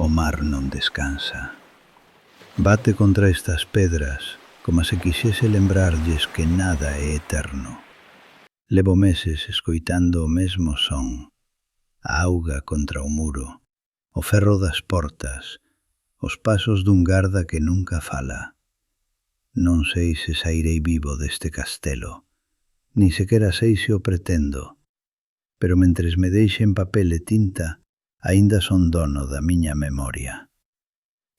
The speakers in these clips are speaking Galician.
o mar non descansa. Bate contra estas pedras como se quixese lembrarlles que nada é eterno. Levo meses escoitando o mesmo son, a auga contra o muro, o ferro das portas, os pasos dun garda que nunca fala. Non sei se sairei vivo deste castelo, nin sequera sei se o pretendo, pero mentres me deixen papel e tinta, aínda son dono da miña memoria.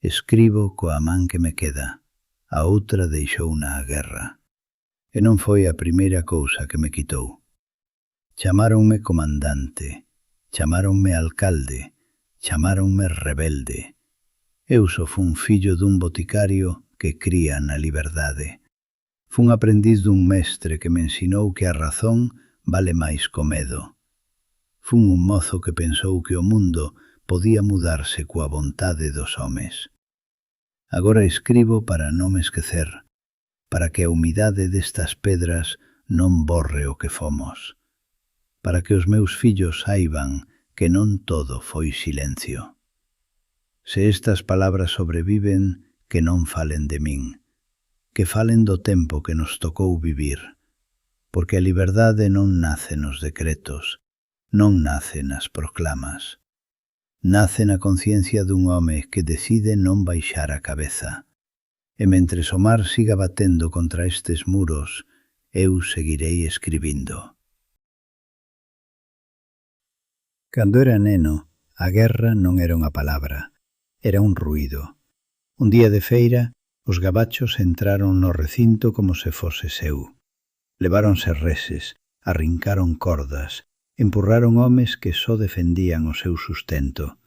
Escribo coa man que me queda, a outra deixouna a guerra. E non foi a primeira cousa que me quitou. Chamáronme comandante, chamáronme alcalde, chamáronme rebelde. Eu só fun fillo dun boticario que cría na liberdade. Fun aprendiz dun mestre que me ensinou que a razón vale máis co medo. Fun un mozo que pensou que o mundo podía mudarse coa vontade dos homes. Agora escribo para non me esquecer, para que a humidade destas pedras non borre o que fomos, para que os meus fillos saiban que non todo foi silencio. Se estas palabras sobreviven, que non falen de min, que falen do tempo que nos tocou vivir, porque a liberdade non nace nos decretos, non nace nas proclamas, nace na conciencia dun home que decide non baixar a cabeza. E mentres o mar siga batendo contra estes muros, eu seguirei escribindo. Cando era neno, a guerra non era unha palabra, era un ruído. Un día de feira, os gabachos entraron no recinto como se fose seu. Leváronse reses, arrincaron cordas, empurraron homes que só defendían o seu sustento.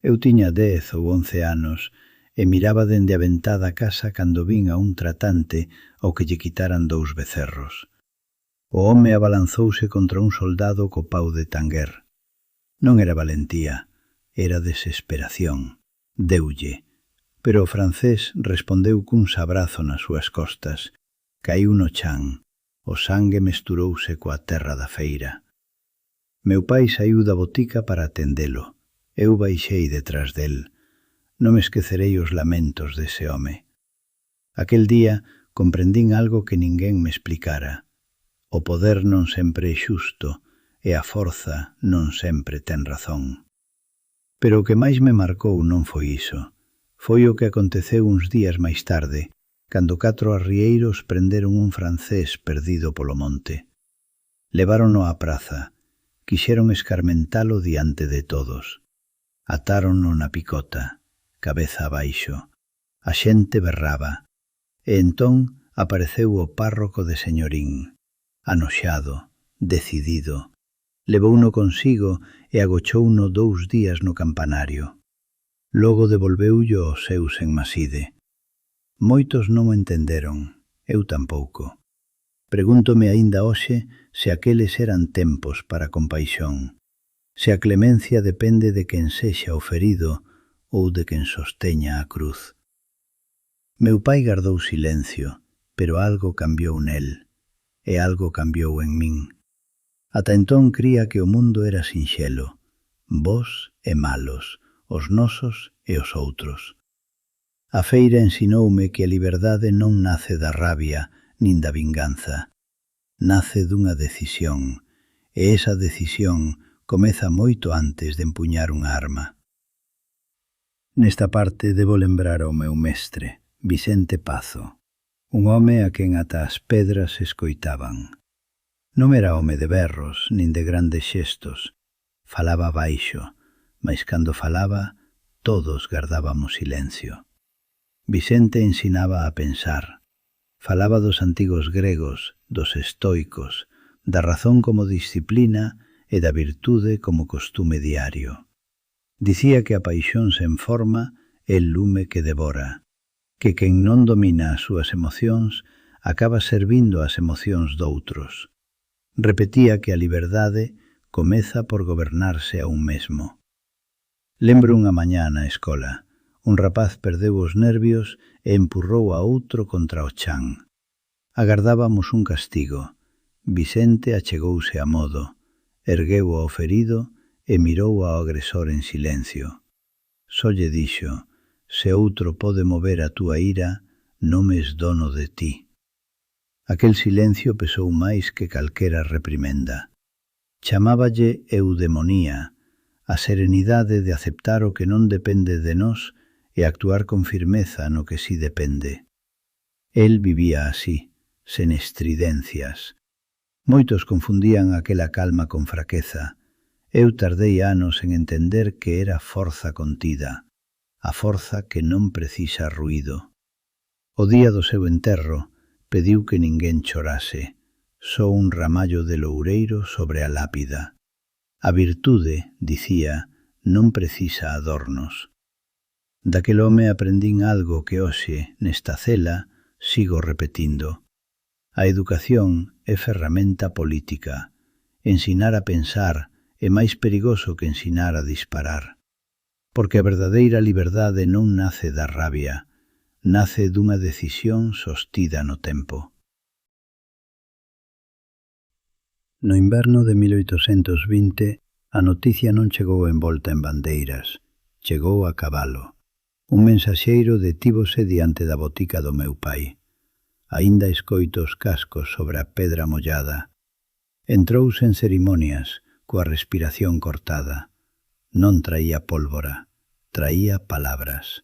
Eu tiña 10 ou 11 anos e miraba dende a ventada casa cando vin a un tratante ao que lle quitaran 2 becerros. O home abalanzouse contra un soldado co pau de tanguer. Non era valentía, era desesperación. Deulle, pero o francés respondeu cun sabrazo nas súas costas. Caíu no chan, o sangue mesturouse coa terra da feira. Meu pai saiu da botica para atendelo. Eu baixei detrás del. Non me esquecerei os lamentos dese home. Aquel día comprendín algo que ninguén me explicara. O poder non sempre é xusto e a forza non sempre ten razón. Pero o que máis me marcou non foi iso. Foi o que aconteceu uns días máis tarde, cando 4 arrieiros prenderon un francés perdido polo monte. Levárono á praza, quixeron escarmentalo diante de todos. Atárono na picota, cabeza abaixo. A xente berraba, e entón apareceu o párroco de Señorín, anoxado, decidido. Levouno consigo e agochouno 2 días no campanario. Logo devolveullo aos seus en Maside. Moitos non o entenderon, eu tampouco. Pregúntome aínda hoxe se aqueles eran tempos para compaixón, se a clemencia depende de quen sexa o ferido ou de quen sosteña a cruz. Meu pai gardou silencio, pero algo cambiou nel, e algo cambiou en min. Ata entón cría que o mundo era sinxelo, bos e malos, os nosos e os outros. A feira ensinoume que a liberdade non nace da rabia nin da vinganza, nace dunha decisión, e esa decisión comeza moito antes de empuñar unha arma. Nesta parte debo lembrar ao meu mestre, Vicente Pazo, un home a quen ata as pedras escoitaban. Non era home de berros nin de grandes xestos, falaba baixo, mais cando falaba, todos gardábamos silencio. Vicente ensinaba a pensar, falaba dos antigos gregos, dos estoicos, da razón como disciplina e da virtude como costume diario. Dicía que a paixón sen forma é el lume que devora, que quen non domina as súas emocións acaba servindo as emocións doutros. Repetía que a liberdade comeza por gobernarse a un mesmo. Lembro unha mañá na escola. Un rapaz perdeu os nervios e empurrou a outro contra o chan. Agardábamos un castigo. Vicente achegouse a modo, ergueu ao ferido e mirou ao agresor en silencio. só lle dixo: se outro pode mover a túa ira, non me es dono de ti. Aquel silencio pesou máis que calquera reprimenda. Chamáballe eudemonía, a serenidade de aceptar o que non depende de nós e actuar con firmeza no que sí depende. El vivía así, sen estridencias. Moitos confundían aquela calma con fraqueza. Eu tardei anos en entender que era forza contida, a forza que non precisa ruído. O día do seu enterro pediu que ninguén chorase, só un ramallo de loureiro sobre a lápida. A virtude, dicía, non precisa adornos. Daquel home aprendín algo que hoxe, nesta cela, sigo repetindo. A educación é ferramenta política. Ensinar a pensar é máis perigoso que ensinar a disparar. Porque a verdadeira liberdade non nace da rabia, nace dunha decisión sostida no tempo. No inverno de 1820, a noticia non chegou envolta en bandeiras, chegou a cabalo. Un mensaxeiro detívose diante da botica do meu pai. Aínda escoito os cascos sobre a pedra mollada. Entrou sen cerimonias, coa respiración cortada. Non traía pólvora, traía palabras.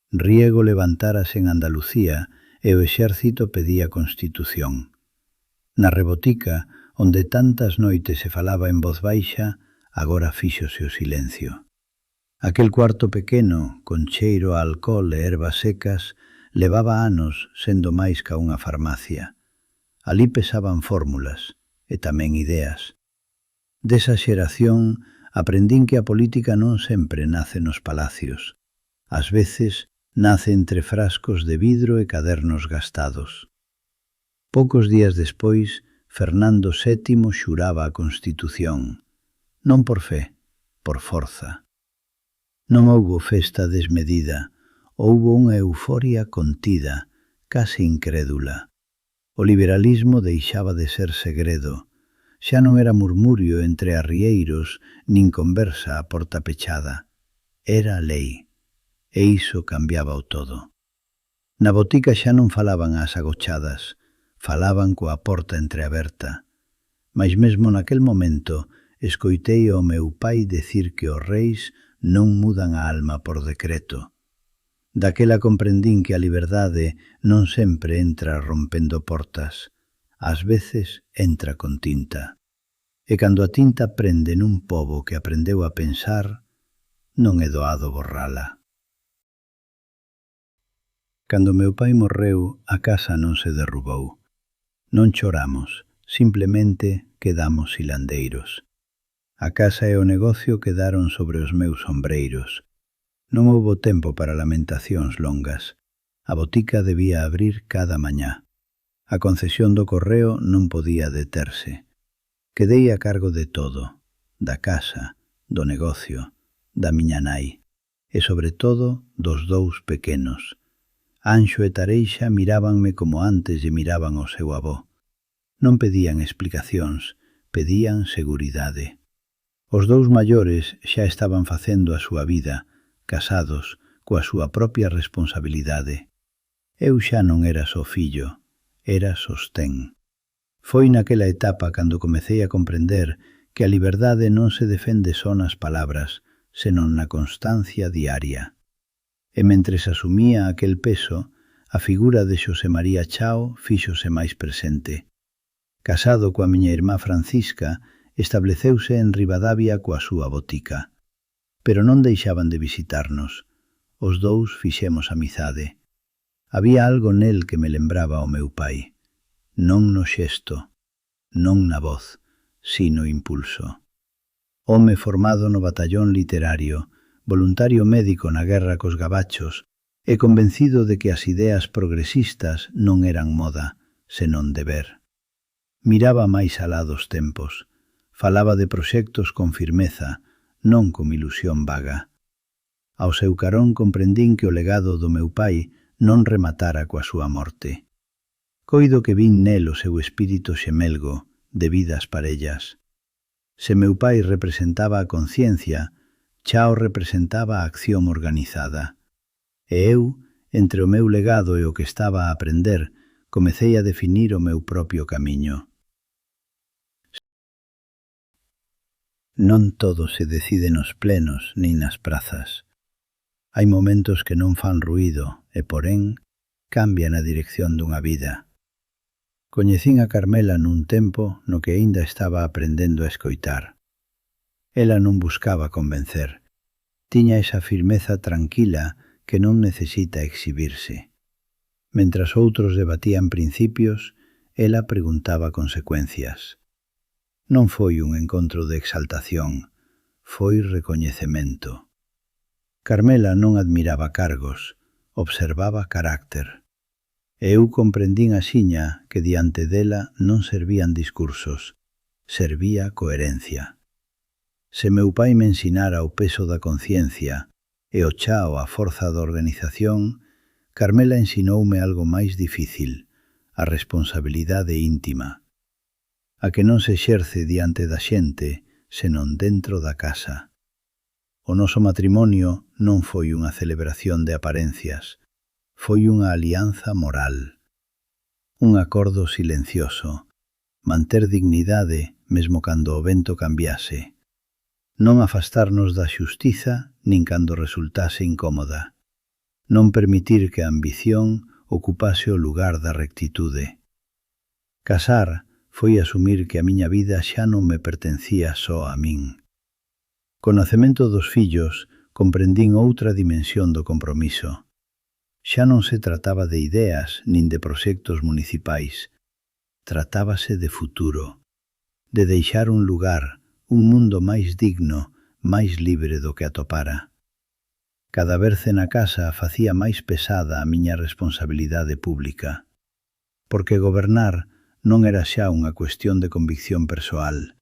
Riego levantárase en Andalucía e o exército pedía constitución. Na rebotica, onde tantas noites se falaba en voz baixa, agora fíxose o silencio. Aquel cuarto pequeno, con cheiro a alcohol e ervas secas, levaba anos sendo máis ca unha farmacia. Alí pesaban fórmulas e tamén ideas. Desa xeración aprendín que a política non sempre nace nos palacios. Ás veces nace entre frascos de vidro e cadernos gastados. Poucos días despois, Fernando VII xuraba a Constitución. Non por fe, por forza. Non houbo festa desmedida, houbo unha euforia contida, case incrédula. O liberalismo deixaba de ser segredo. Xa non era murmurio entre arrieiros, nin conversa a porta pechada. Era lei, e iso cambiaba o todo. Na botica xa non falaban ás agochadas, falaban coa porta entreaberta. Mais mesmo naquel momento escoitei ao meu pai decir que os reis non mudan a alma por decreto. Daquela comprendín que a liberdade non sempre entra rompendo portas, ás veces entra con tinta. E cando a tinta prende nun pobo que aprendeu a pensar, non é doado borrala. Cando meu pai morreu, a casa non se derrubou. Non choramos, simplemente quedamos silandeiros. A casa e o negocio quedaron sobre os meus ombreiros. Non houbo tempo para lamentacións longas. A botica debía abrir cada mañá. A concesión do correo non podía deterse. Quedei a cargo de todo, da casa, do negocio, da miña nai, e sobre todo dos dous pequenos. Anxo e Tareixa mirábanme como antes lle miraban ao seu avó. Non pedían explicacións, pedían seguridade. Os dous maiores xa estaban facendo a súa vida, casados, coa súa propia responsabilidade. Eu xa non era só fillo, era sostén. Foi naquela etapa cando comecei a comprender que a liberdade non se defende só nas palabras, senón na constancia diaria. E mentres asumía aquel peso, a figura de Xosé María Chao fíxose máis presente. Casado coa miña irmá Francisca, estableceuse en Ribadavia coa súa botica. Pero non deixaban de visitarnos. Os dous fixemos amizade. Había algo nel que me lembraba ao meu pai. Non no xesto, non na voz, sino impulso. Home formado no batallón literario, voluntario médico na guerra cos gabachos, e convencido de que as ideas progresistas non eran moda, senón deber. Miraba máis alá dos tempos. Falaba de proxectos con firmeza, non con ilusión vaga. Ao seu carón comprendín que o legado do meu pai non rematara coa súa morte. Coido que vin nel o seu espírito xemelgo, de vidas parellas. Se meu pai representaba a conciencia, Chao representaba a acción organizada. E eu, entre o meu legado e o que estaba a aprender, comecei a definir o meu propio camiño. Non todo se decide nos plenos nin nas prazas. Hai momentos que non fan ruído e, porén, cambian a dirección dunha vida. Coñecín a Carmela nun tempo no que aínda estaba aprendendo a escoitar. Ela non buscaba convencer. Tiña esa firmeza tranquila que non necesita exhibirse. Mentras outros debatían principios, ela preguntaba consecuencias. Non foi un encontro de exaltación, foi recoñecemento. Carmela non admiraba cargos, observaba carácter. E eu comprendín axiña que diante dela non servían discursos, servía coherencia. Se meu pai me ensinara o peso da conciencia e o chao a forza da organización, Carmela ensinoume algo máis difícil, a responsabilidade íntima, a que non se exerce diante da xente, senón dentro da casa. O noso matrimonio non foi unha celebración de aparencias, foi unha alianza moral. Un acordo silencioso, manter dignidade mesmo cando o vento cambiase, non afastarnos da xustiza nin cando resultase incómoda, non permitir que a ambición ocupase o lugar da rectitude. Casar foi asumir que a miña vida xa non me pertencía só a min. Co nacemento dos fillos comprendín outra dimensión do compromiso. Xa non se trataba de ideas nin de proxectos municipais. Tratábase de futuro, de deixar un lugar, un mundo máis digno, máis libre do que atopara. Cada berce na casa facía máis pesada a miña responsabilidade pública, porque gobernar non era xa unha cuestión de convicción persoal,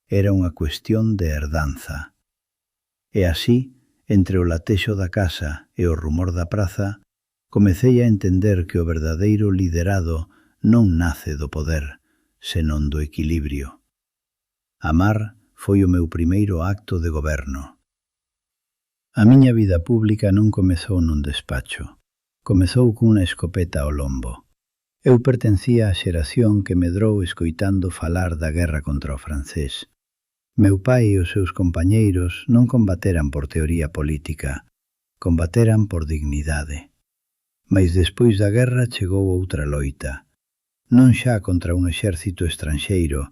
era unha cuestión de herdanza. E así, entre o latexo da casa e o rumor da praza, comecei a entender que o verdadeiro liderado non nace do poder, senón do equilibrio. Amar foi o meu primeiro acto de goberno. A miña vida pública non comezou nun despacho. Comezou cunha escopeta ao lombo. Eu pertencía á xeración que medrou escoitando falar da guerra contra o francés. Meu pai e os seus compañeiros non combateran por teoría política, combateran por dignidade. Mais despois da guerra chegou outra loita, non xa contra un exército estranxeiro,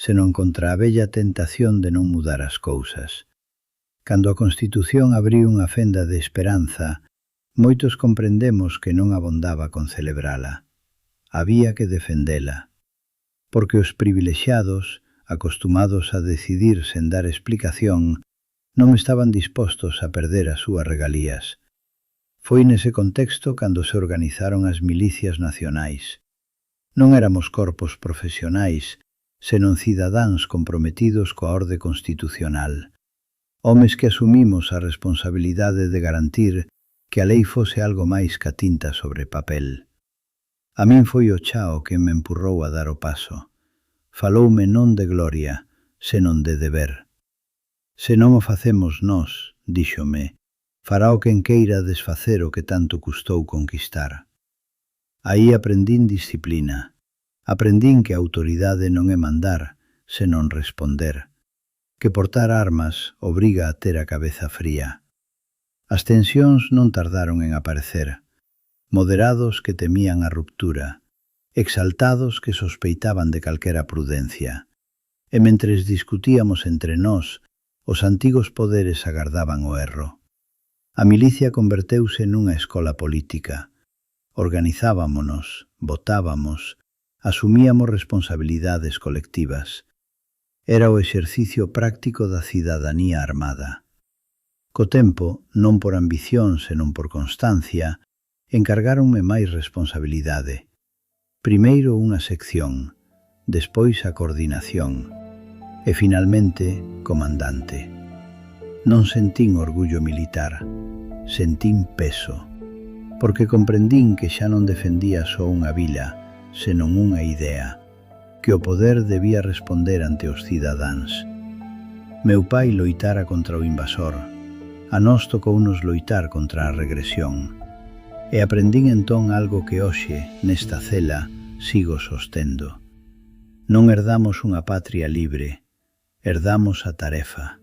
senón contra a vella tentación de non mudar as cousas. Cando a Constitución abriu unha fenda de esperanza, moitos comprendemos que non abondaba con celebrala. Había que defendela, porque os privilexiados, acostumados a decidir sen dar explicación, non estaban dispostos a perder as súas regalías. Foi nese contexto cando se organizaron as milicias nacionais. Non éramos corpos profesionais, senón cidadáns comprometidos coa orde constitucional. Homes que asumimos a responsabilidade de garantir que a lei fose algo máis ca tinta sobre papel. A min foi o chao que me empurrou a dar o paso. Faloume non de gloria, senón de deber. Se non o facemos nós, díxome, fará o quen queira desfacer o que tanto custou conquistar. Aí aprendín disciplina. Aprendín que a autoridade non é mandar, senón responder. Que portar armas obriga a ter a cabeza fría. As tensións non tardaron en aparecer. Moderados que temían a ruptura, exaltados que sospeitaban de calquera prudencia. E mentres discutíamos entre nós, os antigos poderes agardaban o erro. A milicia converteuse nunha escola política. Organizábamonos, votábamos, asumíamos responsabilidades colectivas. Era o exercicio práctico da cidadanía armada. Co tempo, non por ambición, senón por constancia, encargáronme máis responsabilidade. Primeiro unha sección, despois a coordinación, e finalmente, comandante. Non sentín orgullo militar, sentín peso, porque comprendín que xa non defendía só unha vila, senón unha idea, que o poder debía responder ante os cidadáns. Meu pai loitara contra o invasor, A nós tocounos loitar contra a regresión. E aprendín entón algo que hoxe, nesta cela, sigo sostendo. Non herdamos unha patria libre, herdamos a tarefa.